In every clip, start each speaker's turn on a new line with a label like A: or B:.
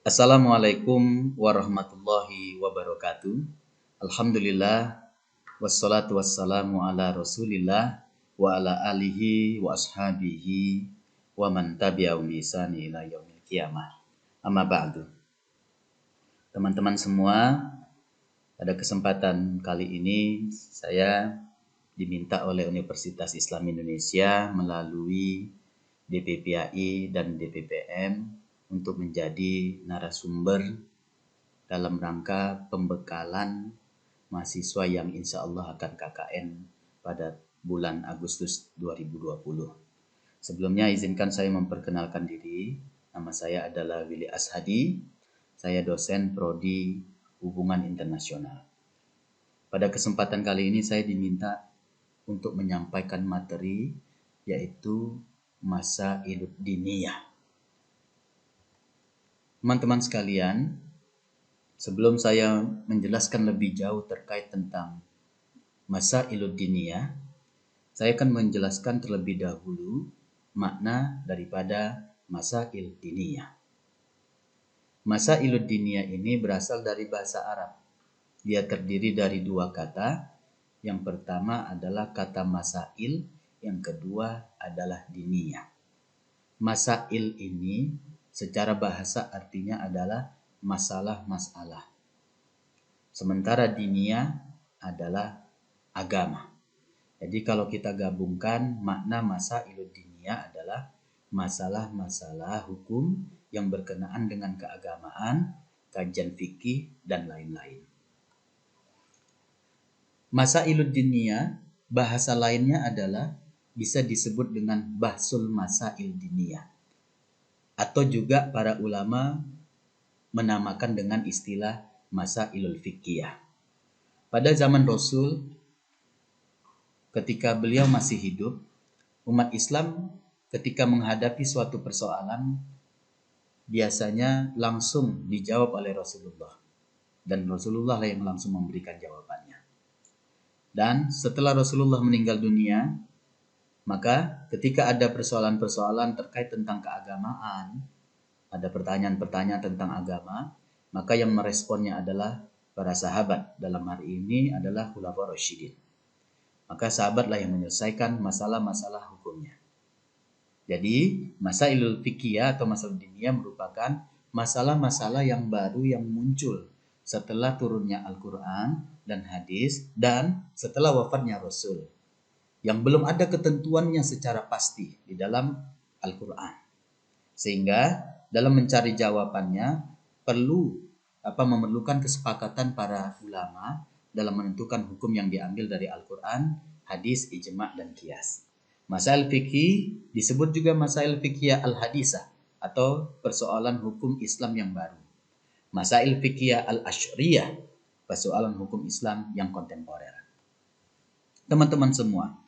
A: Assalamualaikum warahmatullahi wabarakatuh. Alhamdulillah wassalatu wassalamu ala Rasulillah wa ala alihi wa ashabihi wa man tabi'ahum bi ihsani ila yaumil qiyamah. Amma ba'du. Teman-teman semua, pada kesempatan kali ini saya diminta oleh Universitas Islam Indonesia melalui DPPAI dan DPPM untuk menjadi narasumber dalam rangka pembekalan mahasiswa yang insya Allah akan KKN pada bulan Agustus 2020. Sebelumnya izinkan saya memperkenalkan diri. Nama saya adalah Willy Ashadi. Saya dosen Prodi Hubungan Internasional. Pada kesempatan kali ini saya diminta untuk menyampaikan materi yaitu Masailud Diniyah. Teman-teman sekalian, sebelum saya menjelaskan lebih jauh terkait tentang Masailud Diniyah, saya akan menjelaskan terlebih dahulu makna daripada Masail Diniyah. Masailud Diniyah ini berasal dari bahasa Arab. Dia terdiri dari dua kata. Yang pertama adalah kata masail, yang kedua adalah diniyah. Masail ini secara bahasa artinya adalah masalah-masalah. Sementara diniyah adalah agama. Jadi kalau kita gabungkan makna masailud diniyah adalah masalah-masalah hukum yang berkenaan dengan keagamaan, kajian fikih, dan lain-lain. Masailud diniyah, bahasa lainnya adalah bisa disebut dengan bahsul masail diniyah. Atau juga para ulama menamakan dengan istilah masailul fiqhiyah. Pada zaman Rasul, ketika beliau masih hidup, umat Islam ketika menghadapi suatu persoalan biasanya langsung dijawab oleh Rasulullah. Dan Rasulullah lah yang langsung memberikan jawabannya. Dan setelah Rasulullah meninggal dunia, maka ketika ada persoalan-persoalan terkait tentang keagamaan, ada pertanyaan-pertanyaan tentang agama, maka yang meresponnya adalah para sahabat. Dalam hari ini adalah Khulafaur Rasyidin. Maka sahabatlah yang menyelesaikan masalah-masalah hukumnya. Jadi, masailul fiqhiyah atau masalah diniyah merupakan masalah-masalah yang baru yang muncul setelah turunnya Al-Quran dan hadis dan setelah wafatnya Rasul. Yang belum ada ketentuannya secara pasti di dalam Al-Quran. Sehingga dalam mencari jawabannya memerlukan kesepakatan para ulama dalam menentukan hukum yang diambil dari Al-Quran, hadis, ijma' dan qiyas. Masail fikih disebut juga masail fiqhiyah al-hadisah atau persoalan hukum Islam yang baru. Masail fiqhiyah al-asyriyah, persoalan hukum Islam yang kontemporer. Teman-teman semua,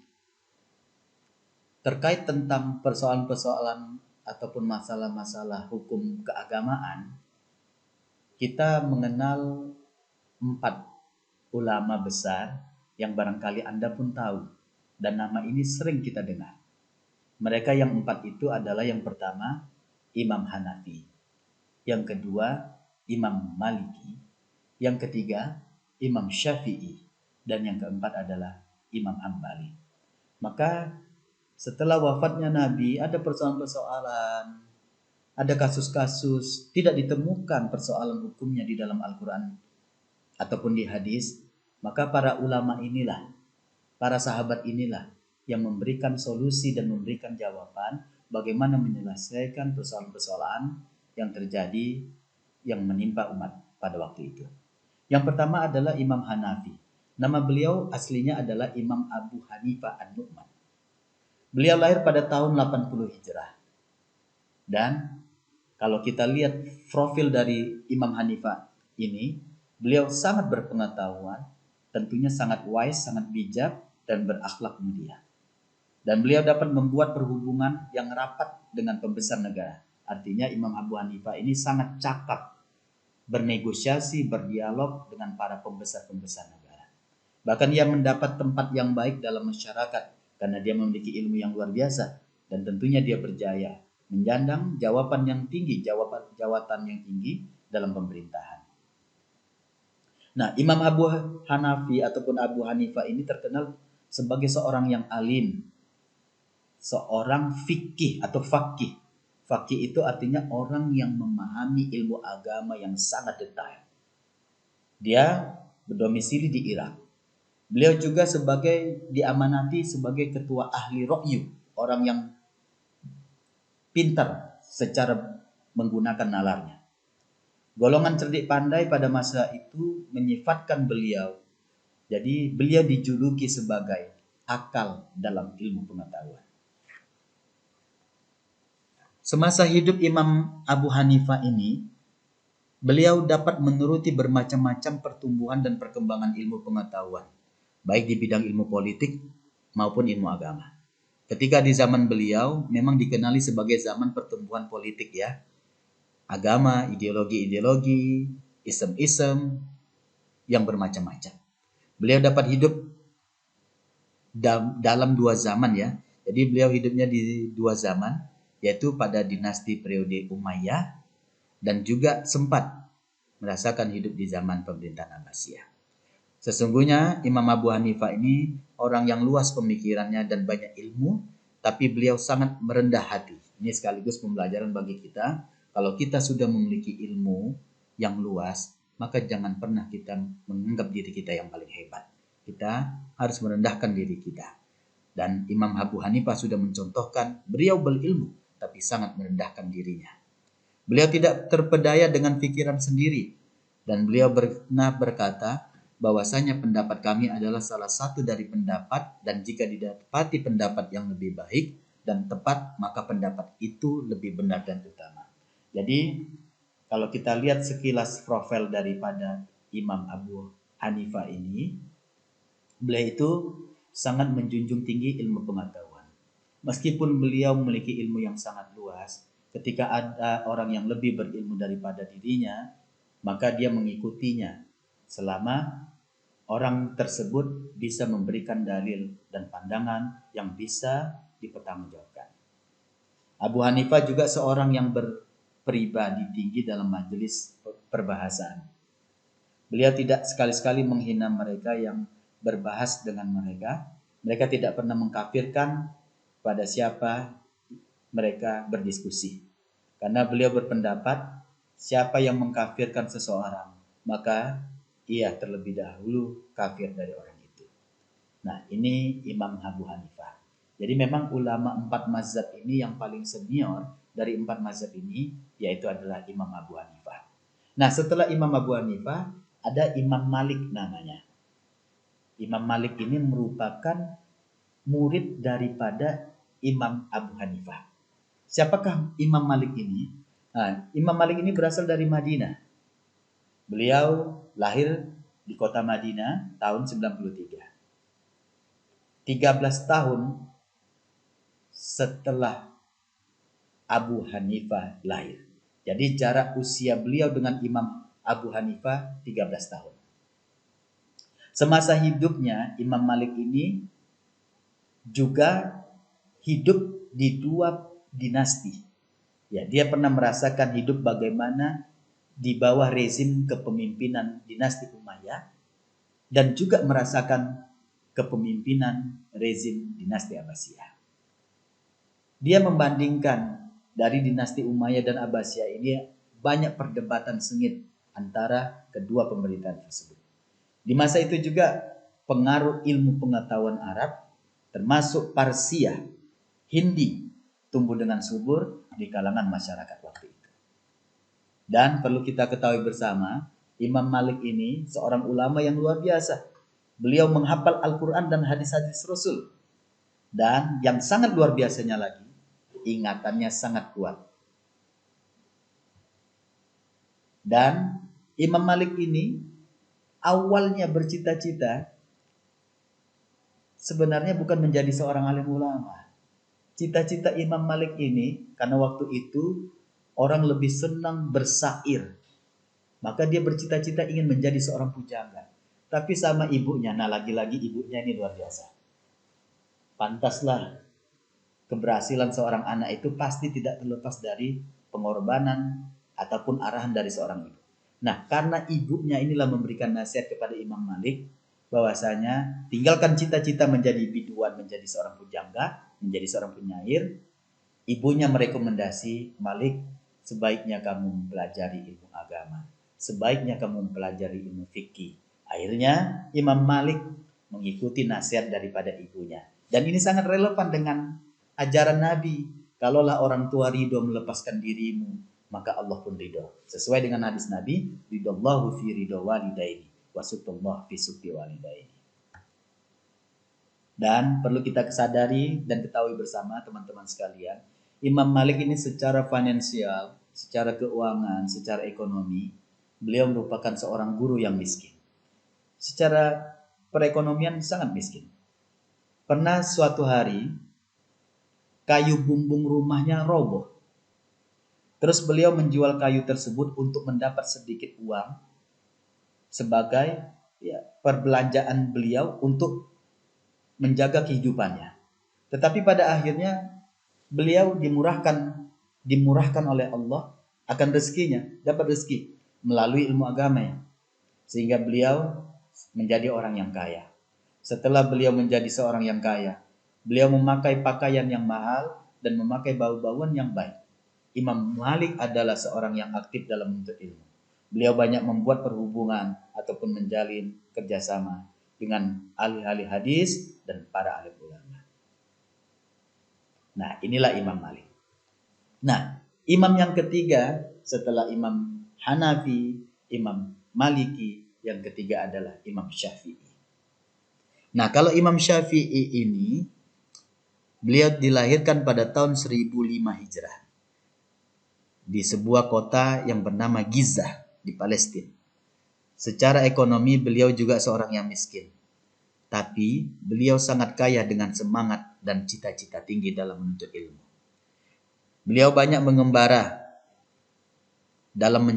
A: terkait tentang persoalan-persoalan ataupun masalah-masalah hukum keagamaan, kita mengenal 4 ulama besar yang barangkali Anda pun tahu dan nama ini sering kita dengar. Mereka yang 4 itu adalah yang pertama Imam Hanafi, yang kedua Imam Maliki, yang ketiga Imam Syafi'i, dan yang keempat adalah Imam Hambali. Maka setelah wafatnya Nabi ada persoalan-persoalan, ada kasus-kasus tidak ditemukan persoalan hukumnya di dalam Al-Quran ataupun di hadis, maka para ulama inilah, para sahabat inilah yang memberikan solusi dan memberikan jawaban bagaimana menyelesaikan persoalan-persoalan yang terjadi yang menimpa umat pada waktu itu. Yang pertama adalah Imam Hanafi. Nama beliau aslinya adalah Imam Abu Hanifah An-Nu'man. Beliau lahir pada tahun 80 Hijrah. Dan kalau kita lihat profil dari Imam Hanifah ini, beliau sangat berpengetahuan, tentunya sangat wise, sangat bijak, dan berakhlak mulia. Dan beliau dapat membuat perhubungan yang rapat dengan pembesar negara. Artinya Imam Abu Hanifah ini sangat cakap bernegosiasi, berdialog dengan para pembesar-pembesar negara. Bahkan ia mendapat tempat yang baik dalam masyarakat karena dia memiliki ilmu yang luar biasa dan tentunya dia berjaya menjandang jawatan yang tinggi, jawatan yang tinggi dalam pemerintahan. Nah, Imam Abu Hanafi ataupun Abu Hanifah ini terkenal sebagai seorang yang alim, seorang fikih atau fakih. Fakih itu artinya orang yang memahami ilmu agama yang sangat detail. Dia berdomisili di Irak. Beliau juga diamanati sebagai ketua ahli ra'yu, orang yang pintar secara menggunakan nalarnya. Golongan cerdik pandai pada masa itu menyifatkan beliau. Jadi beliau dijuluki sebagai akal dalam ilmu pengetahuan. Semasa hidup Imam Abu Hanifah ini, beliau dapat menuruti bermacam-macam pertumbuhan dan perkembangan ilmu pengetahuan, baik di bidang ilmu politik maupun ilmu agama. Ketika di zaman beliau memang dikenali sebagai zaman pertumbuhan politik ya. Agama, ideologi-ideologi, isem-isem yang bermacam-macam. Beliau dapat hidup dalam dua zaman ya. Jadi beliau hidupnya di dua zaman, yaitu pada dinasti periode Umayyah dan juga sempat merasakan hidup di zaman pemerintahan Abbasiyah. Sesungguhnya Imam Abu Hanifah ini orang yang luas pemikirannya dan banyak ilmu, tapi beliau sangat merendah hati. Ini sekaligus pembelajaran bagi kita. Kalau kita sudah memiliki ilmu yang luas, maka jangan pernah kita menganggap diri kita yang paling hebat. Kita harus merendahkan diri kita. Dan Imam Abu Hanifah sudah mencontohkan beliau berilmu, tapi sangat merendahkan dirinya. Beliau tidak terpedaya dengan pikiran sendiri. Dan beliau pernah berkata, bahwasanya pendapat kami adalah salah satu dari pendapat, dan jika didapati pendapat yang lebih baik dan tepat, maka pendapat itu lebih benar dan utama. Jadi kalau kita lihat sekilas profil daripada Imam Abu Hanifah ini, beliau itu sangat menjunjung tinggi ilmu pengetahuan. Meskipun beliau memiliki ilmu yang sangat luas, ketika ada orang yang lebih berilmu daripada dirinya, maka dia mengikutinya selama orang tersebut bisa memberikan dalil dan pandangan yang bisa dipertanggungjawabkan. Abu Hanifah juga seorang yang berpribadi tinggi dalam majelis perbahasaan. Beliau tidak sekali-sekali menghina mereka yang berbahas dengan mereka. Mereka tidak pernah mengkafirkan pada siapa mereka berdiskusi. Karena beliau berpendapat, siapa yang mengkafirkan seseorang, maka ia terlebih dahulu kafir dari orang itu. Nah, ini Imam Abu Hanifah. Jadi memang ulama 4 mazhab ini yang paling senior dari 4 mazhab ini, yaitu adalah Imam Abu Hanifah. Nah, setelah Imam Abu Hanifah, ada Imam Malik namanya. Imam Malik ini merupakan murid daripada Imam Abu Hanifah. Siapakah Imam Malik ini? Nah, Imam Malik ini berasal dari Madinah. Beliau lahir di kota Madinah tahun 93. 13 tahun setelah Abu Hanifah lahir. Jadi jarak usia beliau dengan Imam Abu Hanifah 13 tahun. Semasa hidupnya Imam Malik ini juga hidup di dua dinasti. Ya, dia pernah merasakan hidup bagaimana di bawah rezim kepemimpinan dinasti Umayyah dan juga merasakan kepemimpinan rezim dinasti Abbasiyah. Dia membandingkan dari dinasti Umayyah dan Abbasiyah ini banyak perdebatan sengit antara kedua pemerintahan tersebut. Di masa itu juga pengaruh ilmu pengetahuan Arab termasuk Parsia, Hindi tumbuh dengan subur di kalangan masyarakat waktu itu. Dan perlu kita ketahui bersama, Imam Malik ini seorang ulama yang luar biasa. Beliau menghafal Al-Quran dan hadis-hadis Rasul. Dan yang sangat luar biasanya lagi, ingatannya sangat kuat. Dan Imam Malik ini awalnya bercita-cita sebenarnya bukan menjadi seorang alim ulama. Cita-cita Imam Malik ini karena waktu itu orang lebih senang bersair. Maka dia bercita-cita ingin menjadi seorang pujangga. Tapi sama ibunya, nah lagi-lagi ibunya ini luar biasa. Pantaslah keberhasilan seorang anak itu pasti tidak terlepas dari pengorbanan ataupun arahan dari seorang ibu. Nah, karena ibunya inilah memberikan nasihat kepada Imam Malik bahwasanya tinggalkan cita-cita menjadi biduan, menjadi seorang pujangga, menjadi seorang penyair. Ibunya merekomendasi, Malik, sebaiknya kamu mempelajari ilmu agama, sebaiknya kamu mempelajari ilmu fikih. Akhirnya Imam Malik mengikuti nasihat daripada ibunya. Dan ini sangat relevan dengan ajaran Nabi. Kalaulah orang tua ridho melepaskan dirimu, maka Allah pun ridho. Sesuai dengan hadis Nabi, ridallahu fi ridho walidaini, wasutullah fi sukti walidaini. Dan perlu kita kesadari dan ketahui bersama teman-teman sekalian, Imam Malik ini secara finansial, secara keuangan, secara ekonomi, beliau merupakan seorang guru yang miskin. Secara perekonomian sangat miskin. Pernah suatu hari kayu bumbung rumahnya roboh. Terus beliau menjual kayu tersebut untuk mendapat sedikit uang sebagai perbelanjaan beliau untuk menjaga kehidupannya. Tetapi pada akhirnya beliau dimurahkan oleh Allah akan rezekinya, dapat rezeki melalui ilmu agama, sehingga beliau menjadi orang yang kaya. Setelah beliau menjadi seorang yang kaya, beliau memakai pakaian yang mahal dan memakai bau-bauan yang baik. Imam Malik adalah seorang yang aktif dalam menuntut ilmu. Beliau banyak membuat perhubungan ataupun menjalin kerjasama dengan ahli-ahli hadis dan para ahli ulama. Nah, inilah Imam Malik. Nah, imam yang ketiga setelah Imam Hanafi, Imam Maliki, yang ketiga adalah Imam Syafi'i. Nah, kalau Imam Syafi'i ini, beliau dilahirkan pada tahun 1005 Hijrah di sebuah kota yang bernama Gizah di Palestina. Secara ekonomi beliau juga seorang yang miskin. Tapi beliau sangat kaya dengan semangat dan cita-cita tinggi dalam menuntut ilmu. Beliau banyak mengembara dalam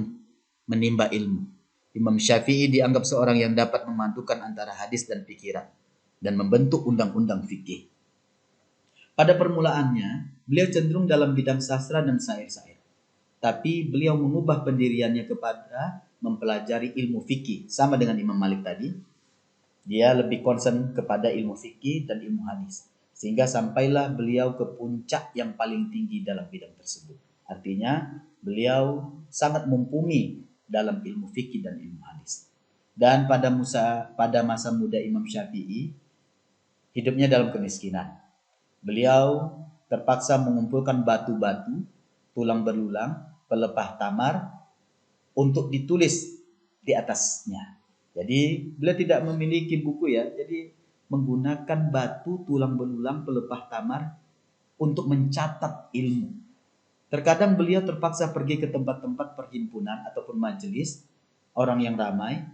A: menimba ilmu. Imam Syafi'i dianggap seorang yang dapat memadukan antara hadis dan pikiran dan membentuk undang-undang fikih. Pada permulaannya, beliau cenderung dalam bidang sastra dan syair-syair. Tapi beliau mengubah pendiriannya kepada mempelajari ilmu fikih. Sama dengan Imam Malik tadi, dia lebih concern kepada ilmu fikih dan ilmu hadis. Sehingga sampailah beliau ke puncak yang paling tinggi dalam bidang tersebut. Artinya beliau sangat mumpuni dalam ilmu fikih dan ilmu hadis. Dan pada masa muda Imam Syafi'i, hidupnya dalam kemiskinan. Beliau terpaksa mengumpulkan batu-batu, tulang belulang, pelepah tamar untuk ditulis di atasnya. Jadi beliau tidak memiliki buku ya, jadi menggunakan batu, tulang belulang, pelepah tamar untuk mencatat ilmu. Terkadang beliau terpaksa pergi ke tempat-tempat perhimpunan ataupun majelis orang yang ramai,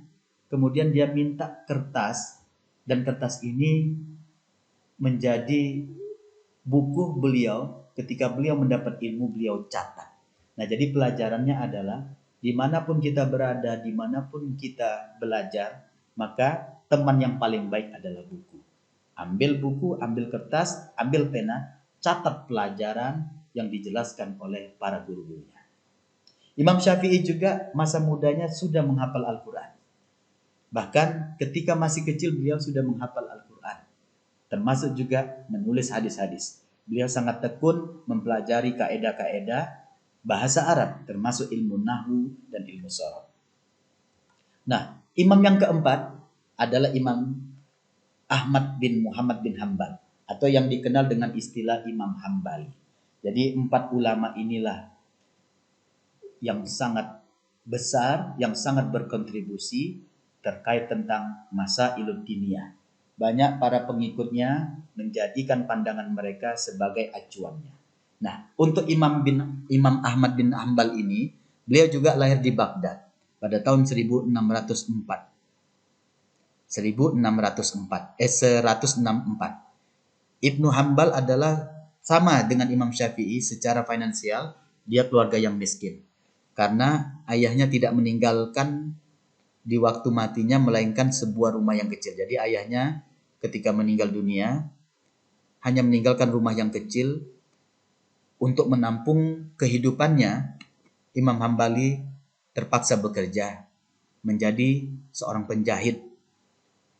A: kemudian dia minta kertas, dan kertas ini menjadi buku beliau. Ketika beliau mendapat ilmu, beliau catat. Nah, jadi pelajarannya adalah dimanapun kita berada, dimanapun kita belajar, maka teman yang paling baik adalah buku. Ambil buku, ambil kertas, ambil pena, catat pelajaran yang dijelaskan oleh para guru-gurunya. Imam Syafi'i juga masa mudanya sudah menghafal Al-Quran. Bahkan ketika masih kecil beliau sudah menghafal Al-Quran. Termasuk juga menulis hadis-hadis. Beliau sangat tekun mempelajari kaedah-kaedah bahasa Arab, termasuk ilmu nahwu dan ilmu sorof. Nah, imam yang keempat adalah Imam Ahmad bin Muhammad bin Hambal, atau yang dikenal dengan istilah Imam Hambali. Jadi 4 ulama inilah yang sangat besar, yang sangat berkontribusi terkait tentang masailud diniyah. Banyak para pengikutnya menjadikan pandangan mereka sebagai acuannya. Nah, untuk Imam Ahmad bin Hambal ini, beliau juga lahir di Baghdad pada tahun 1604. 164. Ibnu Hambal adalah sama dengan Imam Syafi'i secara finansial, dia keluarga yang miskin. Karena ayahnya tidak meninggalkan di waktu matinya melainkan sebuah rumah yang kecil. Jadi ayahnya ketika meninggal dunia, hanya meninggalkan rumah yang kecil untuk menampung kehidupannya. Imam Hambali terpaksa bekerja menjadi seorang penjahit.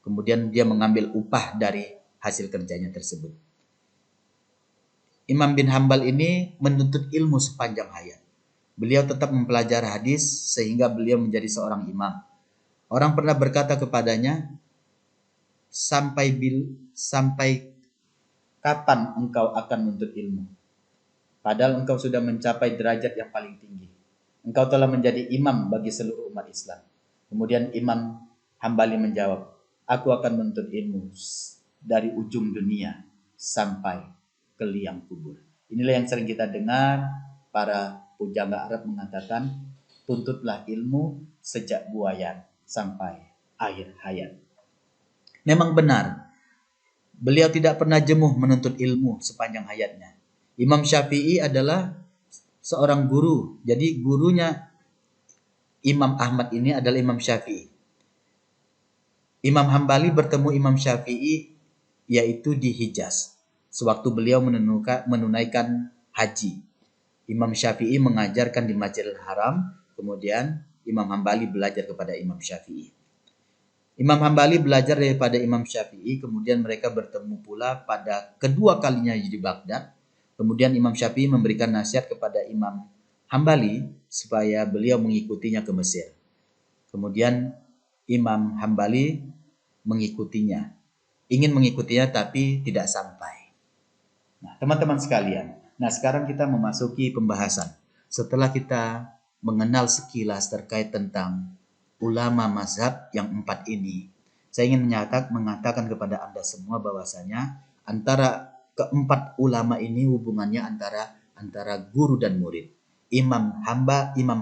A: Kemudian dia mengambil upah dari hasil kerjanya tersebut. Imam bin Hambal ini menuntut ilmu sepanjang hayat. Beliau tetap mempelajari hadis sehingga beliau menjadi seorang imam. Orang pernah berkata kepadanya, sampai kapan engkau akan menuntut ilmu? Padahal engkau sudah mencapai derajat yang paling tinggi. Engkau telah menjadi imam bagi seluruh umat Islam. Kemudian Imam Hambali menjawab, aku akan menuntut ilmu dari ujung dunia sampai ke liang kubur. Inilah yang sering kita dengar para pujangga Arab mengatakan, tuntutlah ilmu sejak buayan sampai akhir hayat. Memang benar, beliau tidak pernah jenuh menuntut ilmu sepanjang hayatnya. Imam Syafi'i adalah seorang guru. Jadi gurunya Imam Ahmad ini adalah Imam Syafi'i. Imam Hambali bertemu Imam Syafi'i yaitu di Hijaz, sewaktu beliau menunaikan haji. Imam Syafi'i mengajarkan di Masjidil Haram, kemudian Imam Hambali belajar kepada Imam Syafi'i. Imam Hambali belajar daripada Imam Syafi'i, kemudian mereka bertemu pula pada kedua kalinya di Baghdad. Kemudian Imam Syafi'i memberikan nasihat kepada Imam Hambali supaya beliau mengikutinya ke Mesir. Kemudian Imam Hambali mengikutinya. Ingin mengikutinya tapi tidak sampai. Nah, teman-teman sekalian. Nah, sekarang kita memasuki pembahasan. Setelah kita mengenal sekilas terkait tentang ulama mazhab yang 4 ini, saya ingin mengatakan kepada Anda semua bahwasanya antara keempat ulama ini hubungannya antara guru dan murid. Imam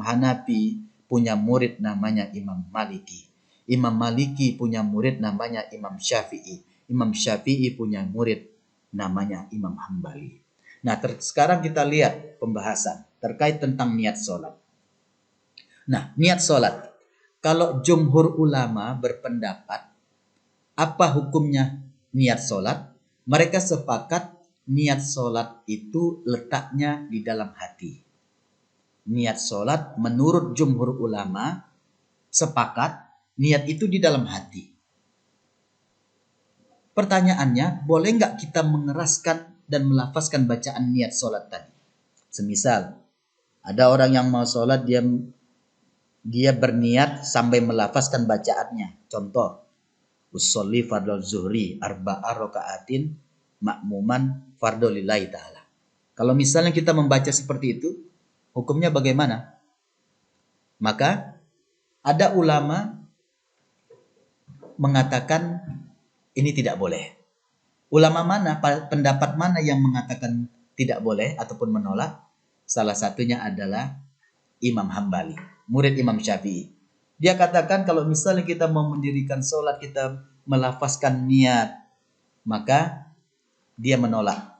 A: Hanafi punya murid namanya Imam Maliki. Imam Maliki punya murid namanya Imam Syafi'i. Imam Syafi'i punya murid namanya Imam Hambali. Nah, sekarang kita lihat pembahasan terkait tentang niat sholat. Nah, niat sholat. Kalau jumhur ulama berpendapat apa hukumnya niat sholat, mereka sepakat niat sholat itu letaknya di dalam hati. Niat sholat menurut jumhur ulama sepakat niat itu di dalam hati. Pertanyaannya, boleh nggak kita mengeraskan dan melafazkan bacaan niat sholat tadi? Semisal, ada orang yang mau sholat, dia berniat sampai melafazkan bacaannya. Contoh, usolli fardhu zuhri arba'a raka'atin makmuman fardhu lillahi ta'ala. Kalau misalnya kita membaca seperti itu, hukumnya bagaimana? Maka ada ulama mengatakan ini tidak boleh. Ulama mana, pendapat mana yang mengatakan tidak boleh ataupun menolak? Salah satunya adalah Imam Hambali, murid Imam Syafi'i. Dia katakan kalau misalnya kita mau mendirikan sholat, kita melafazkan niat, maka dia menolak.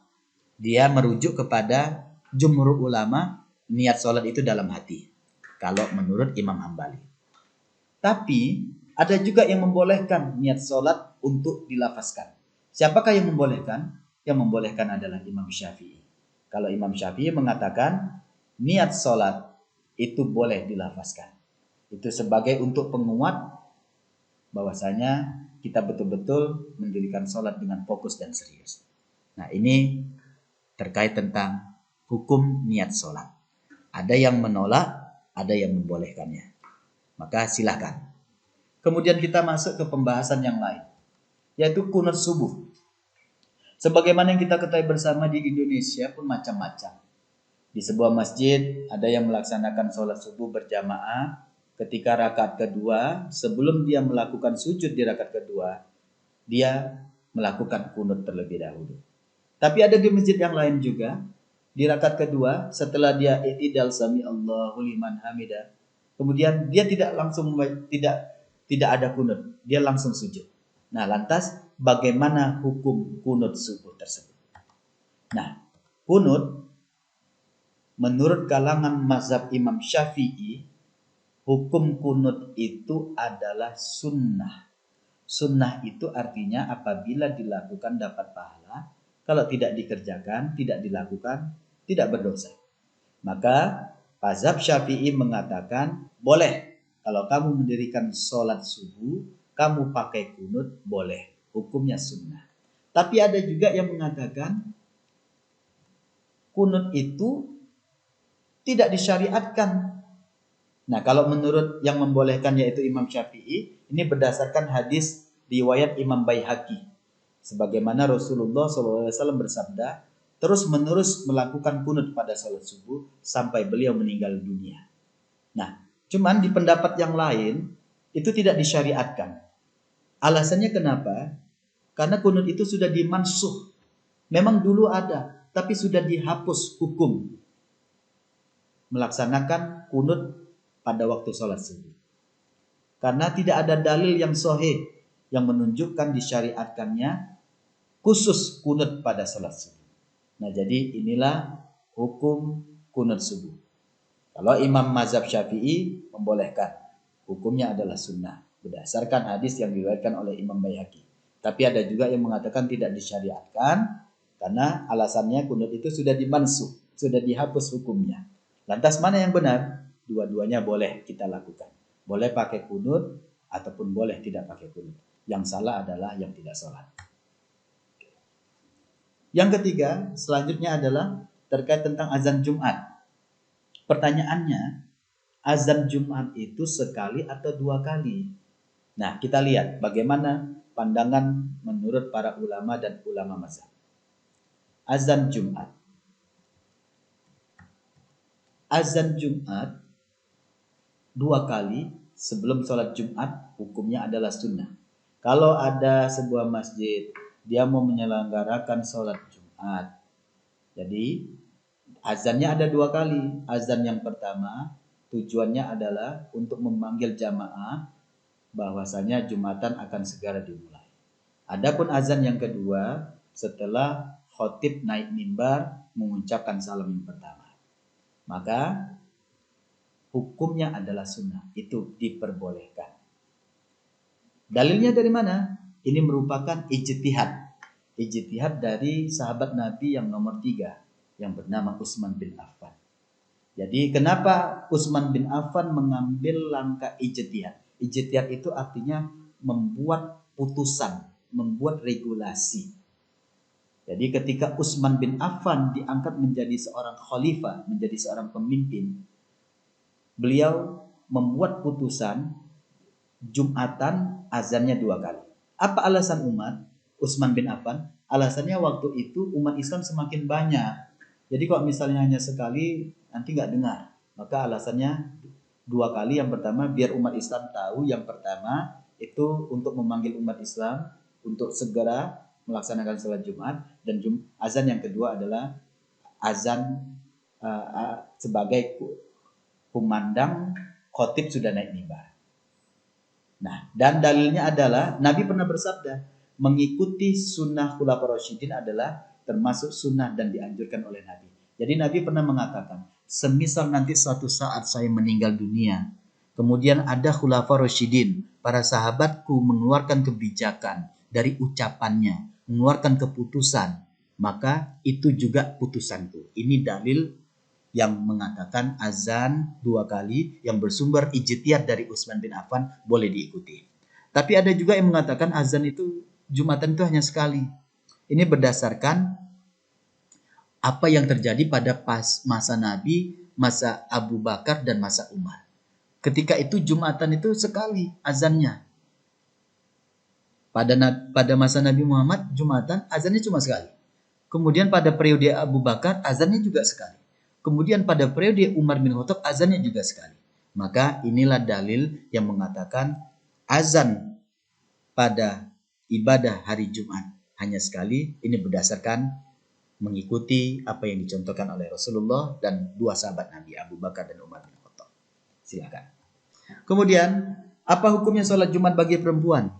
A: Dia merujuk kepada jumhur ulama, niat sholat itu dalam hati. Kalau menurut Imam Hambali. Tapi ada juga yang membolehkan niat sholat untuk dilafazkan. Siapakah yang membolehkan? Yang membolehkan adalah Imam Syafi'i. Kalau Imam Syafi'i mengatakan niat sholat itu boleh dilafazkan. Itu sebagai untuk penguat bahwasanya kita betul-betul mendirikan sholat dengan fokus dan serius. Nah, ini terkait tentang hukum niat sholat. Ada yang menolak, ada yang membolehkannya. Maka silakan. Kemudian kita masuk ke pembahasan yang lain, yaitu qunut subuh. Sebagaimana yang kita ketahui bersama, di Indonesia pun macam-macam. Di sebuah masjid ada yang melaksanakan sholat subuh berjamaah. Ketika rakaat kedua, sebelum dia melakukan sujud di rakaat kedua, dia melakukan qunut terlebih dahulu. Tapi ada di masjid yang lain juga, di rakaat kedua setelah dia i'tidal sami Allahu liman hamidah, kemudian dia tidak ada qunut, dia langsung sujud. Nah, lantas bagaimana hukum qunut subuh tersebut? Nah, qunut menurut kalangan mazhab Imam Syafi'i, hukum qunut itu adalah sunnah. Sunnah itu artinya apabila dilakukan dapat pahala, Kalau tidak dikerjakan, tidak dilakukan, tidak berdosa. Maka mazhab Syafi'i mengatakan boleh kalau kamu mendirikan sholat subuh, kamu pakai kunut boleh, hukumnya sunnah. Tapi ada juga yang mengatakan kunut itu tidak disyariatkan. Nah, kalau menurut yang membolehkan yaitu Imam Syafi'i, ini berdasarkan hadis riwayat Imam Baihaqi. Sebagaimana Rasulullah SAW bersabda, terus menerus melakukan kunut pada salat subuh sampai beliau meninggal dunia. Nah, cuman di pendapat yang lain itu tidak disyariatkan. Alasannya kenapa? Karena kunut itu sudah dimansuh. Memang dulu ada, tapi sudah dihapus hukum melaksanakan kunut pada waktu sholat subuh. Karena tidak ada dalil yang sahih yang menunjukkan disyariatkannya khusus kunut pada sholat subuh. Nah, jadi inilah hukum kunut subuh. Kalau Imam Mazhab Syafi'i membolehkan, hukumnya adalah sunnah berdasarkan hadis yang diriwayatkan oleh Imam Baihaqi. Tapi ada juga yang mengatakan tidak disyariatkan karena alasannya kunut itu sudah dimansuh, sudah dihapus hukumnya. Lantas mana yang benar? Dua-duanya boleh kita lakukan. Boleh pakai kunut ataupun boleh tidak pakai kunut. Yang salah adalah yang tidak sholat. Yang ketiga, selanjutnya adalah terkait tentang azan Jumat. Pertanyaannya, azan Jumat itu sekali atau dua kali? Nah, kita lihat bagaimana pandangan menurut para ulama dan ulama mazhab. Azan Jumat. Azan Jumat dua kali sebelum sholat Jumat hukumnya adalah sunnah. Kalau ada sebuah masjid dia mau menyelenggarakan sholat Jumat, jadi azannya ada dua kali. Azan yang pertama tujuannya adalah untuk memanggil jamaah bahwasanya Jumatan akan segera dimulai. Adapun azan yang kedua setelah khotib naik mimbar mengucapkan salam yang pertama. Maka hukumnya adalah sunnah, itu diperbolehkan. Dalilnya dari mana? Ini merupakan ijtihad. Ijtihad dari sahabat Nabi yang nomor 3 yang bernama Utsman bin Affan. Jadi kenapa Utsman bin Affan mengambil langkah ijtihad? Ijtihad itu artinya membuat putusan, membuat regulasi. Jadi ketika Utsman bin Affan diangkat menjadi seorang khalifah, menjadi seorang pemimpin, beliau membuat putusan Jumatan azannya 2 kali. Apa alasan umat? Utsman bin Affan, alasannya waktu itu umat Islam semakin banyak. Jadi kalau misalnya hanya sekali nanti nggak dengar. Maka alasannya 2 kali. Yang pertama biar umat Islam tahu. Yang pertama itu untuk memanggil umat Islam untuk segera melaksanakan sholat Jumat. Dan azan yang kedua adalah azan sebagai kumandang khotib sudah naik mimbar. Nah, dan dalilnya adalah Nabi pernah bersabda, mengikuti sunnah khulafaur rasyidin adalah termasuk sunnah dan dianjurkan oleh Nabi. Jadi Nabi pernah mengatakan, semisal nanti suatu saat saya meninggal dunia, kemudian ada khulafaur rasyidin, para sahabatku mengeluarkan kebijakan dari ucapannya, mengeluarkan keputusan, maka itu juga putusanku. Ini dalil yang mengatakan azan 2 kali yang bersumber ijtihad dari Utsman bin Affan boleh diikuti. Tapi ada juga yang mengatakan azan itu Jumatan itu hanya sekali. Ini berdasarkan apa yang terjadi pada masa Nabi, masa Abu Bakar dan masa Umar. Ketika itu Jumatan itu sekali azannya. Pada masa Nabi Muhammad Jumatan azannya cuma sekali. Kemudian pada periode Abu Bakar azannya juga sekali. Kemudian pada periode Umar bin Khattab azannya juga sekali. Maka inilah dalil yang mengatakan azan pada ibadah hari Jumat hanya sekali. Ini berdasarkan mengikuti apa yang dicontohkan oleh Rasulullah dan 2 sahabat Nabi Abu Bakar dan Umar bin Khattab. Silakan. Kemudian apa hukumnya sholat Jumat bagi perempuan?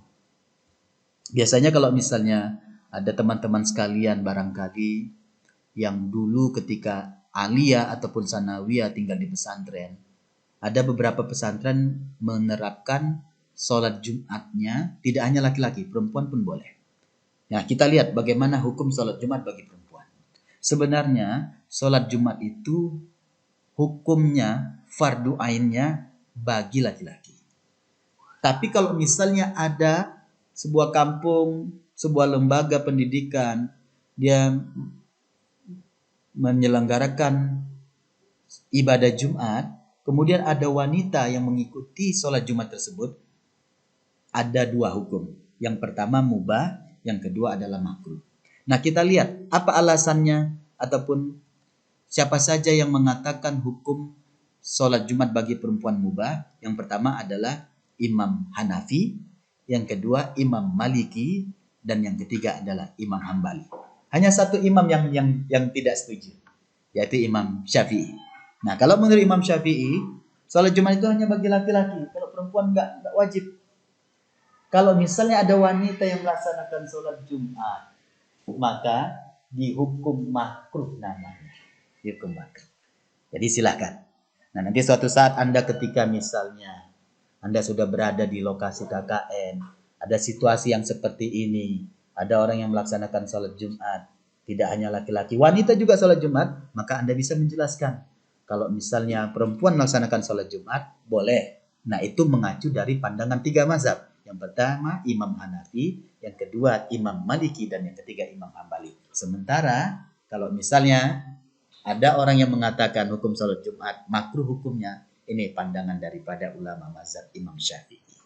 A: Biasanya kalau misalnya ada teman-teman sekalian barangkali yang dulu ketika aliyah ataupun sanawiyah tinggal di pesantren, ada beberapa pesantren menerapkan sholat Jumatnya tidak hanya laki-laki, perempuan pun boleh. Nah, kita lihat bagaimana hukum sholat Jumat bagi perempuan. Sebenarnya sholat Jumat itu hukumnya fardu ainnya bagi laki-laki. Tapi kalau misalnya ada sebuah kampung, sebuah lembaga pendidikan, dia menyelenggarakan ibadah Jumat, kemudian ada wanita yang mengikuti sholat Jumat tersebut, ada dua hukum. Yang pertama mubah, yang kedua adalah makruh. Nah, kita lihat apa alasannya ataupun siapa saja yang mengatakan hukum sholat Jumat bagi perempuan mubah. Yang pertama adalah Imam Hanafi, yang kedua Imam Maliki, dan yang ketiga adalah Imam Hambali. Hanya satu imam yang tidak setuju, yaitu Imam Syafi'i. Nah, kalau menurut Imam Syafi'i, sholat Jumat itu hanya bagi laki-laki. Kalau perempuan nggak wajib. Kalau misalnya ada wanita yang melaksanakan sholat Jumat, maka dihukum makruh namanya. Dihukum makruh. Jadi silakan. Nah, nanti suatu saat Anda ketika misalnya Anda sudah berada di lokasi KKN, ada situasi yang seperti ini, ada orang yang melaksanakan sholat Jumat, tidak hanya laki-laki, wanita juga sholat Jumat, maka Anda bisa menjelaskan. Kalau misalnya perempuan melaksanakan sholat Jumat, boleh. Nah, itu mengacu dari pandangan tiga mazhab. Yang pertama Imam Hanafi, yang kedua Imam Maliki, dan yang ketiga Imam Hambali. Sementara kalau misalnya ada orang yang mengatakan hukum sholat Jumat makruh hukumnya, ini pandangan daripada ulama mazhab Imam Syafi'i.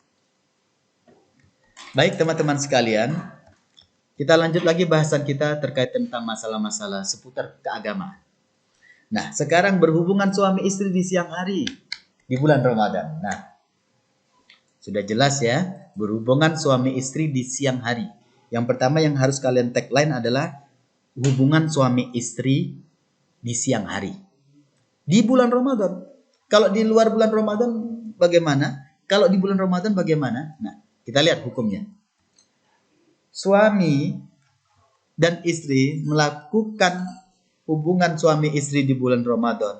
A: Baik teman-teman sekalian, kita lanjut lagi bahasan kita terkait tentang masalah-masalah seputar keagamaan. Nah, sekarang berhubungan suami istri di siang hari di bulan Ramadan. Nah, sudah jelas ya, berhubungan suami istri di siang hari. Yang pertama yang harus kalian tagline adalah hubungan suami istri di siang hari. Di bulan Ramadan. Kalau di luar bulan Ramadan bagaimana? Kalau di bulan Ramadan bagaimana? Nah, kita lihat hukumnya. Suami dan istri melakukan hubungan suami istri di bulan Ramadan,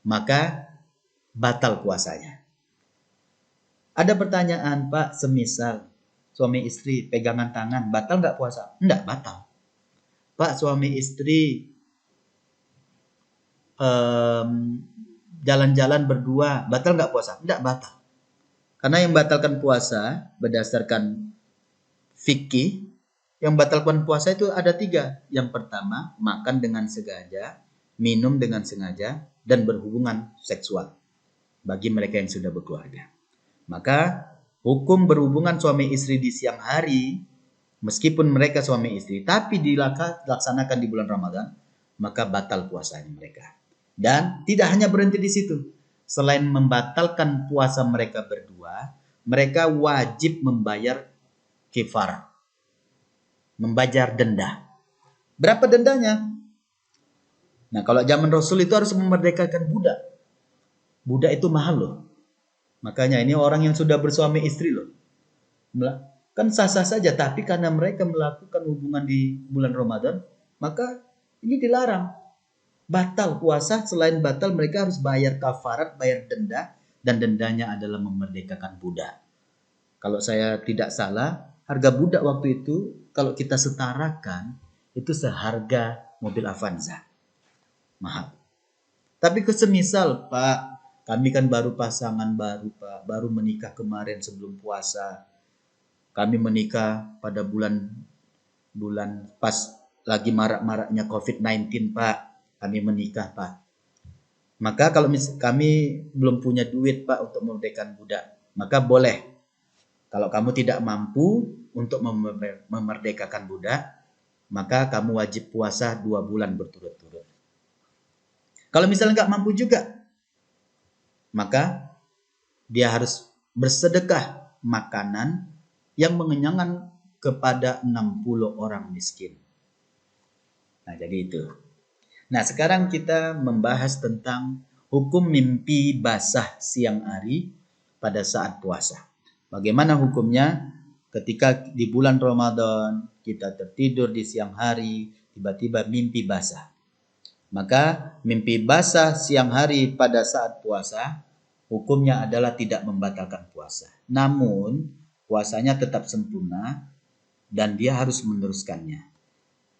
A: maka batal puasanya. Ada pertanyaan, Pak, semisal suami istri pegangan tangan, batal nggak puasa? Enggak, batal. Pak, suami istri jalan-jalan berdua, batal nggak puasa? Enggak, batal. Karena yang batalkan puasa berdasarkan fikih, yang batalkan puasa itu ada tiga. Yang pertama, makan dengan sengaja, minum dengan sengaja, dan berhubungan seksual bagi mereka yang sudah berkeluarga. Maka hukum berhubungan suami istri di siang hari, meskipun mereka suami istri, tapi dilaksanakan di bulan Ramadan, maka batal puasanya mereka. Dan tidak hanya berhenti di situ. Selain membatalkan puasa mereka berdua, mereka wajib membayar kifarah, membayar denda. Berapa dendanya? Nah, kalau zaman Rasul itu harus memerdekakan budak. Budak itu mahal loh. Makanya ini orang yang sudah bersuami istri loh. Kan sah-sah saja, tapi karena mereka melakukan hubungan di bulan Ramadan, maka ini dilarang. Batal puasa, selain batal mereka harus bayar kafarat, bayar denda, dan dendanya adalah memerdekakan budak. Kalau saya tidak salah, harga budak waktu itu kalau kita setarakan itu seharga mobil Avanza. Mahal. Tapi semisal, Pak, kami kan baru pasangan baru, Pak, baru menikah kemarin sebelum puasa. Kami menikah pada bulan pas lagi marak-maraknya COVID-19, Pak. Kami menikah, Pak. Maka kalau kami belum punya duit, Pak, untuk memerdekakan budak, maka boleh. Kalau kamu tidak mampu untuk memerdekakan budak, maka kamu wajib puasa 2 bulan berturut-turut. Kalau misalnya nggak mampu juga, maka dia harus bersedekah makanan yang mengenyangkan kepada 60 orang miskin. Nah, jadi itu. Nah, sekarang kita membahas tentang hukum mimpi basah siang hari pada saat puasa. Bagaimana hukumnya ketika di bulan Ramadan kita tertidur di siang hari, tiba-tiba mimpi basah. Maka mimpi basah siang hari pada saat puasa, hukumnya adalah tidak membatalkan puasa. Namun puasanya tetap sempurna dan dia harus meneruskannya.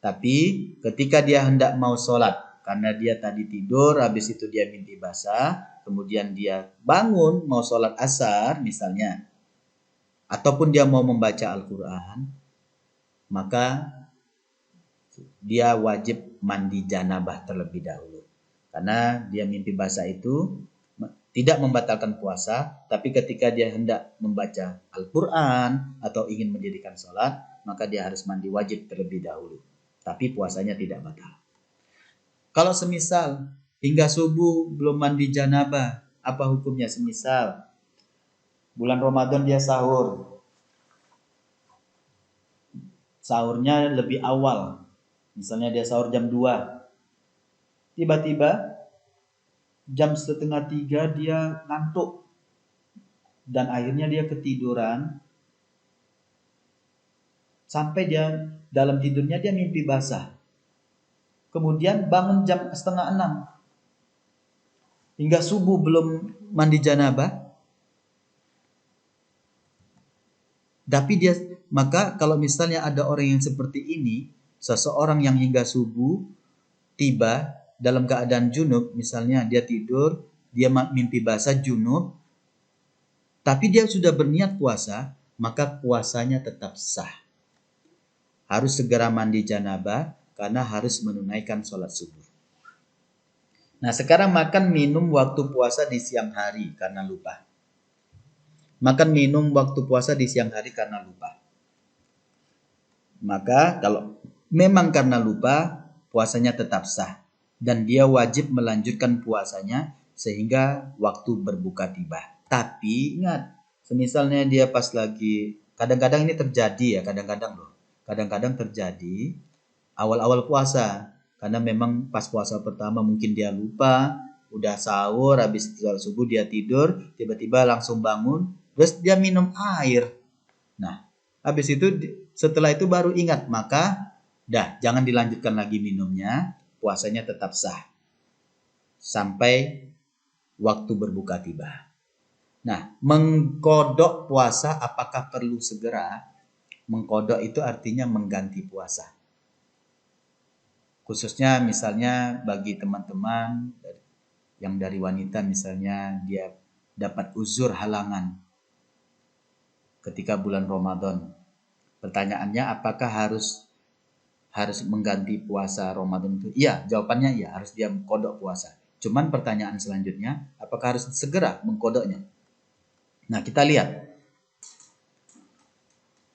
A: Tapi ketika dia hendak mau sholat, karena dia tadi tidur, habis itu dia mimpi basah, kemudian dia bangun mau sholat asar misalnya, ataupun dia mau membaca Al-Quran, maka dia wajib mandi janabah terlebih dahulu. Karena dia mimpi basah itu tidak membatalkan puasa, tapi ketika dia hendak membaca Al-Quran atau ingin mendirikan sholat, maka dia harus mandi wajib terlebih dahulu. Tapi puasanya tidak batal. Kalau semisal hingga subuh belum mandi janabah, apa hukumnya? Semisal bulan Ramadan dia sahur, sahurnya lebih awal, misalnya dia sahur jam 2, tiba-tiba jam setengah 3 dia ngantuk dan akhirnya dia ketiduran, sampai dia dalam tidurnya dia mimpi basah, kemudian bangun jam setengah 6, hingga subuh belum mandi janabah. Tapi maka kalau misalnya ada orang yang seperti ini, seseorang yang hingga subuh tiba dalam keadaan junub, misalnya dia tidur, dia mimpi basah junub, tapi dia sudah berniat puasa, maka puasanya tetap sah. Harus segera mandi janabah karena harus menunaikan sholat subuh. Nah, sekarang makan minum waktu puasa di siang hari karena lupa. Makan minum waktu puasa di siang hari karena lupa. Maka kalau memang karena lupa, puasanya tetap sah. Dan dia wajib melanjutkan puasanya sehingga waktu berbuka tiba. Tapi ingat, semisalnya dia pas lagi, kadang-kadang ini terjadi ya, kadang-kadang loh. Kadang-kadang terjadi awal-awal puasa. Karena memang pas puasa pertama mungkin dia lupa, udah sahur, habis sholat subuh dia tidur, tiba-tiba langsung bangun, terus dia minum air. Nah, habis itu setelah itu baru ingat, maka jangan dilanjutkan lagi minumnya, puasanya tetap sah sampai waktu berbuka tiba. Nah, mengkodok puasa apakah perlu segera? Mengkodok itu artinya mengganti puasa. Khususnya misalnya bagi teman-teman yang dari wanita, misalnya dia dapat uzur halangan ketika bulan Ramadan. Pertanyaannya, apakah harus mengganti puasa Ramadan itu? Iya, jawabannya iya, harus dia mengkodok puasa. Cuman pertanyaan selanjutnya, apakah harus segera mengkodoknya? Nah, kita lihat.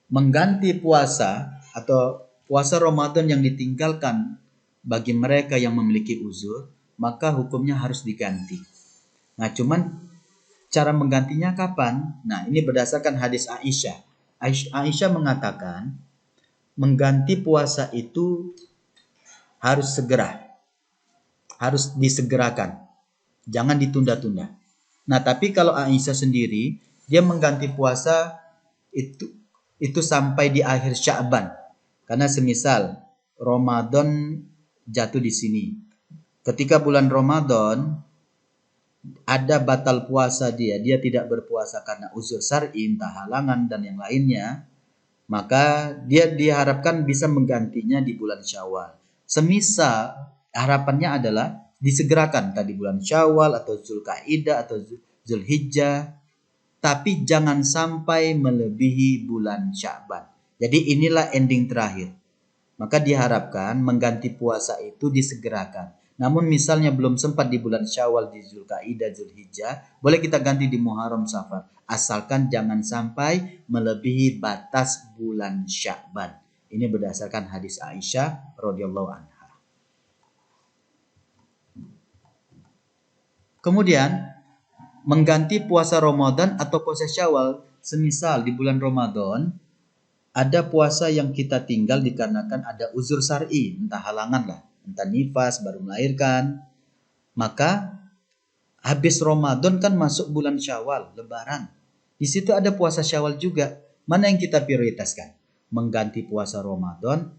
A: Mengganti puasa atau puasa Ramadan yang ditinggalkan bagi mereka yang memiliki uzur, maka hukumnya harus diganti. Nah, cuman cara menggantinya kapan? Nah, ini berdasarkan hadis Aisyah. Aisyah mengatakan mengganti puasa itu harus segera, harus disegerakan, jangan ditunda-tunda. Nah, tapi kalau Aisyah sendiri, dia mengganti puasa itu sampai di akhir Sya'ban. Karena semisal Ramadan jatuh di sini. Ketika bulan Ramadan ada batal puasa dia tidak berpuasa karena uzur syar'i, entah halangan dan yang lainnya, maka dia diharapkan bisa menggantinya di bulan Syawal. Semisal harapannya adalah disegerakan tadi bulan Syawal atau Zulkaidah atau Zulhijjah, tapi jangan sampai melebihi bulan Sya'ban. Jadi inilah ending terakhir. Maka diharapkan mengganti puasa itu disegerakan. Namun misalnya belum sempat di bulan Syawal, di Zulkaidah, Zulhijjah, boleh kita ganti di Muharram, Safar. Asalkan jangan sampai melebihi batas bulan Sya'ban. Ini berdasarkan hadis Aisyah radhiyallahu anha. Kemudian mengganti puasa Ramadan atau puasa Syawal, semisal di bulan Ramadan ada puasa yang kita tinggal dikarenakan ada uzur syar'i, entah halangan lah, entah nifas, baru melahirkan, maka habis Ramadan kan masuk bulan Syawal, Lebaran. Di situ ada puasa Syawal juga. Mana yang kita prioritaskan? Mengganti puasa Ramadan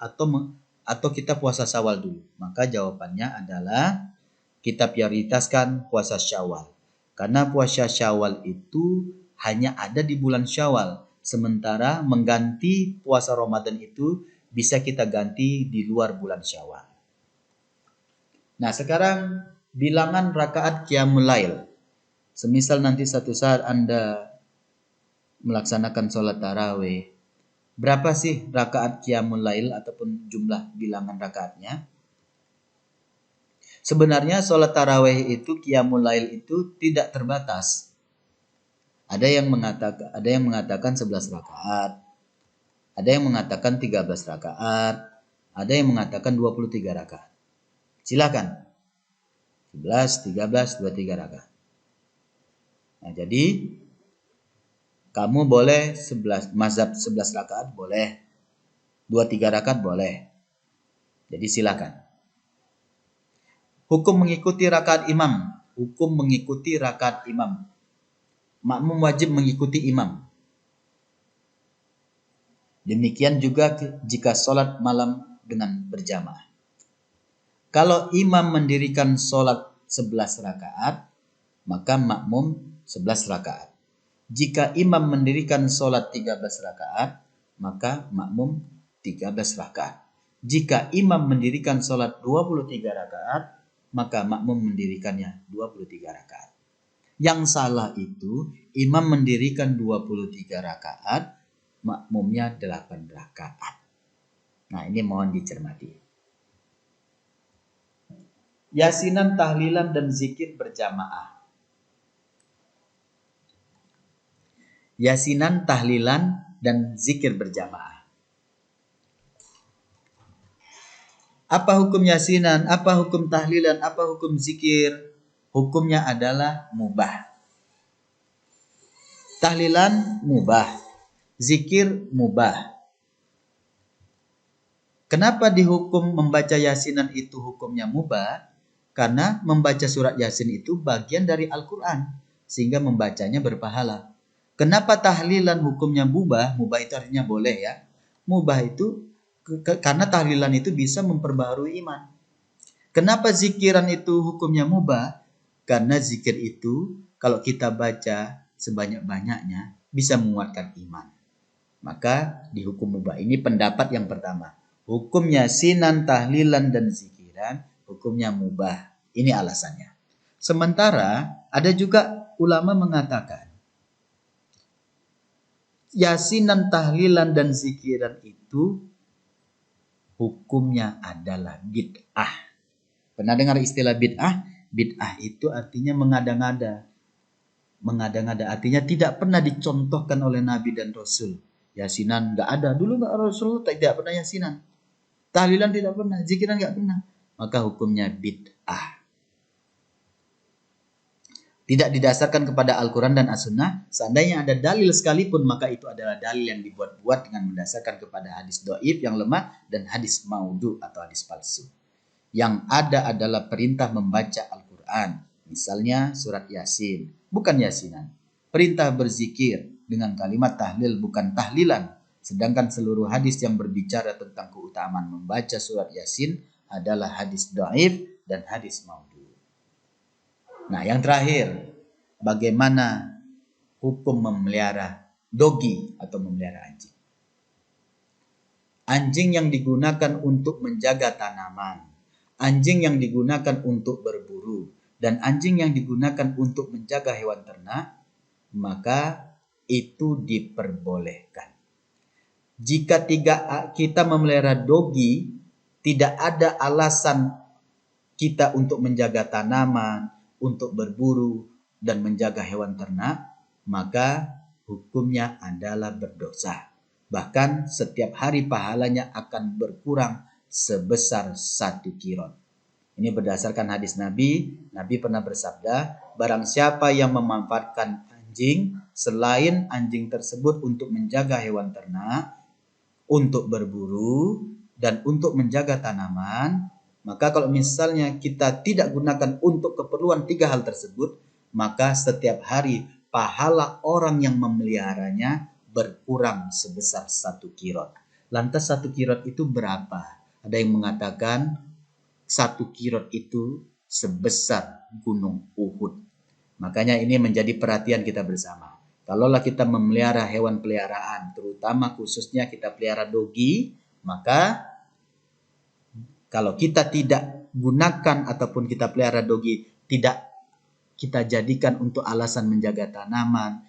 A: atau kita puasa Syawal dulu? Maka jawabannya adalah kita prioritaskan puasa Syawal. Karena puasa Syawal itu hanya ada di bulan Syawal. Sementara mengganti puasa Ramadan itu bisa kita ganti di luar bulan Syawal. Nah, sekarang bilangan rakaat qiyamul lail. Semisal nanti satu saat Anda melaksanakan sholat tarawih, berapa sih rakaat qiyamul lail ataupun jumlah bilangan rakaatnya? Sebenarnya sholat tarawih itu, qiyamul lail itu tidak terbatas. Ada yang mengatakan 11 rakaat, ada yang mengatakan 13 rakaat, ada yang mengatakan 23 rakaat. Silakan. 11, 13, 23 rakaat. Nah, jadi kamu boleh 11 mazhab 11 rakaat boleh. 23 rakaat boleh. Jadi silakan. Hukum mengikuti rakaat imam. Hukum mengikuti rakaat imam. Makmum wajib mengikuti imam. Demikian juga jika sholat malam dengan berjamaah. Kalau imam mendirikan sholat 11 rakaat, maka makmum 11 rakaat. Jika imam mendirikan sholat 13 rakaat, maka makmum 13 rakaat. Jika imam mendirikan sholat 23 rakaat, maka makmum mendirikannya 23 rakaat. Yang salah itu imam mendirikan 23 rakaat, makmumnya 8 rakaat. Nah, ini mohon dicermati. Yasinan, tahlilan, dan zikir berjamaah. Yasinan, tahlilan, dan zikir berjamaah. Apa hukum yasinan? Apa hukum tahlilan? Apa hukum zikir? Hukumnya adalah mubah. Tahlilan mubah, zikir mubah. Kenapa dihukum membaca yasinan itu hukumnya mubah? Karena membaca surat yasin itu bagian dari Al-Quran, sehingga membacanya berpahala. Kenapa tahlilan hukumnya mubah? Mubah itu artinya boleh ya. Mubah itu karena tahlilan itu bisa memperbaharui iman. Kenapa zikiran itu hukumnya mubah? Karena zikir itu kalau kita baca sebanyak-banyaknya bisa menguatkan iman. Maka dihukum mubah. Ini pendapat yang pertama. Hukum yasinan, tahlilan, dan zikiran hukumnya mubah. Ini alasannya. Sementara ada juga ulama mengatakan yasinan, tahlilan, dan zikiran itu hukumnya adalah bid'ah. Pernah dengar istilah bid'ah? Bid'ah itu artinya mengada-ngada. Mengada-ngada artinya tidak pernah dicontohkan oleh Nabi dan Rasul. Yasinan nggak ada. Dulu nggak Rasul tidak pernah yasinan. Tahlilan tidak pernah. Zikiran nggak pernah. Maka hukumnya bid'ah. Tidak didasarkan kepada Al-Quran dan As-Sunnah. Seandainya ada dalil sekalipun, maka itu adalah dalil yang dibuat-buat dengan mendasarkan kepada hadis do'if yang lemah dan hadis maudhu atau hadis palsu. Yang ada adalah perintah membaca Al-Quran. Misalnya surat Yasin, bukan yasinan. Perintah berzikir dengan kalimat tahlil, bukan tahlilan. Sedangkan seluruh hadis yang berbicara tentang keutamaan membaca surat Yasin adalah hadis dhaif dan hadis maudhu. Nah, yang terakhir, bagaimana hukum memelihara dogi atau memelihara anjing? Anjing yang digunakan untuk menjaga tanaman, anjing yang digunakan untuk berburu, dan anjing yang digunakan untuk menjaga hewan ternak, maka itu diperbolehkan. Jika kita memelihara dogi, tidak ada alasan kita untuk menjaga tanaman, untuk berburu, dan menjaga hewan ternak, maka hukumnya adalah berdosa. Bahkan setiap hari pahalanya akan berkurang sebesar 1 kirot. Ini berdasarkan hadis Nabi. Nabi pernah bersabda, barang siapa yang memanfaatkan anjing selain anjing tersebut untuk menjaga hewan ternak, untuk berburu, dan untuk menjaga tanaman, maka kalau misalnya kita tidak gunakan untuk keperluan 3 hal tersebut, maka setiap hari pahala orang yang memeliharanya berkurang sebesar 1 kirot. Lantas 1 kirot itu berapa? Ada yang mengatakan 1 kirot itu sebesar gunung Uhud. Makanya ini menjadi perhatian kita bersama. Kalaulah kita memelihara hewan peliharaan, terutama khususnya kita pelihara dogi, maka kalau kita tidak gunakan ataupun kita pelihara dogi, tidak kita jadikan untuk alasan menjaga tanaman,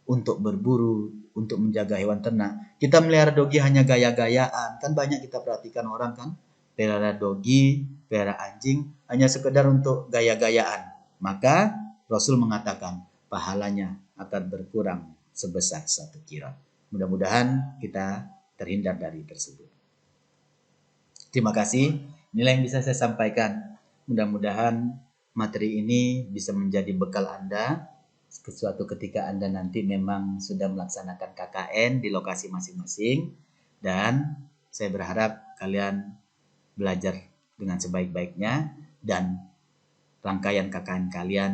A: untuk berburu, untuk menjaga hewan ternak. Kita melihara dogi hanya gaya-gayaan. Kan banyak kita perhatikan orang kan, pelihara dogi, pelihara anjing, hanya sekedar untuk gaya-gayaan. Maka Rasul mengatakan, pahalanya akan berkurang sebesar 1 kira. Mudah-mudahan kita terhindar dari tersebut. Terima kasih. Inilah yang bisa saya sampaikan. Mudah-mudahan materi ini bisa menjadi bekal Anda suatu ketika Anda nanti memang sudah melaksanakan KKN di lokasi masing-masing, dan saya berharap kalian belajar dengan sebaik-baiknya dan rangkaian KKN kalian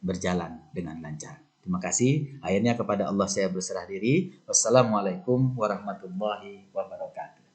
A: berjalan dengan lancar. Terima kasih. Akhirnya kepada Allah saya berserah diri. Wassalamualaikum warahmatullahi wabarakatuh.